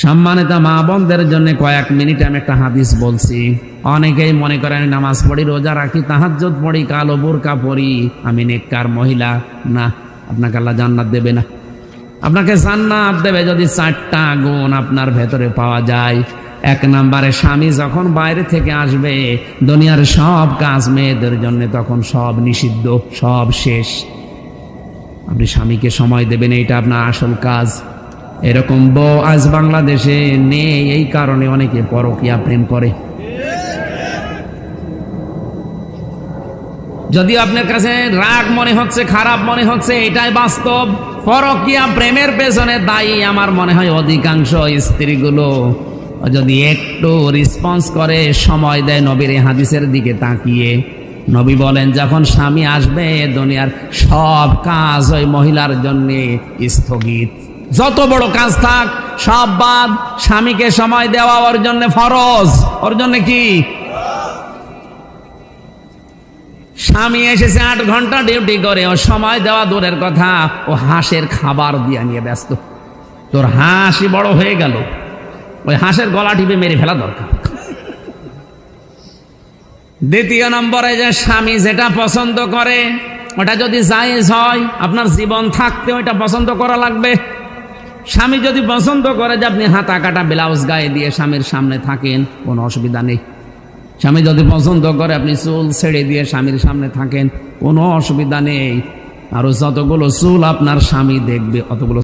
সম্মানিত মা বোনদের জন্য কয়েক মিনিট আমি একটা হাদিস বলছি। অনেকেই মনে করেন নামাজ পড়ি, রোজা রাখি, তাহাজ্জুদ পড়ি, কালো বোরকা পড়ি, আমি নেককার মহিলা। না, আপনাকে আল্লাহ জান্নাত দেবে না। আপনাকে জান্নাত দেবে যদি 4টা গুণ আপনার ভেতরে পাওয়া যায়। 1 নম্বরে, স্বামী যখন বাইরে থেকে আসবে, দুনিয়ার সব কাজ মেয়েদের জন্য তখন সব নিষিদ্ধ, সব শেষ। আপনি স্বামীকে সময় দেবেন, এটা আপনার আসল কাজ। এরকম বউ আজ বাংলাদেশে নেই, এই কারণে অনেকে পরকীয়া প্রেম করে। যদি আপনার কাছে রাগ মনে হচ্ছে, খারাপ মনে হচ্ছে, এটাই বাস্তব। পরকীয়া প্রেমের পেছনে দায়ী আমার মনে হয় অধিকাংশ স্ত্রীগুলো। যদি একটু রেসপন্স করে, সময় দেয় নবীর এই হাদিসের দিকে তাকিয়ে, নবী বলেন যখন স্বামী আসবে দুনিয়ার সব কাজ ওই মহিলার জন্য স্থগিত। যত বড় কাজ থাক সব বাদ। স্বামীকে সময় দেওয়া ওর জন্য ফরজ। ওর জন্য কি? স্বামী এসেছে 8 ঘন্টা ডিউটি করে, ও সময় দেওয়া দূরের কথা, ও হাঁসের খাবার দিয়ে নিয়ে ব্যস্ত। তোর হাঁসই বড় হয়ে গেল, ওই হাঁসের গলা টিপে মেরে ফেলা দরকার। দ্বিতীয় নম্বরে, যে স্বামী যেটা পছন্দ করে ওটা যদি জায়েজ হয়, আপনার জীবন থাকতে ওইটা পছন্দ করা লাগবে। স্বামী যদি পছন্দ করে যে আপনি হাতা কাটা ব্লাউজ গায়ে দিয়ে স্বামীর সামনে থাকেন, কোনো অসুবিধা নেই। স্বামী যদি পছন্দ করে আপনি চুল ছেড়ে দিয়ে স্বামীর সামনে থাকেন, কোনো অসুবিধা নেই। আর যতগুলো চুল আপনার স্বামী দেখবে অতগুলো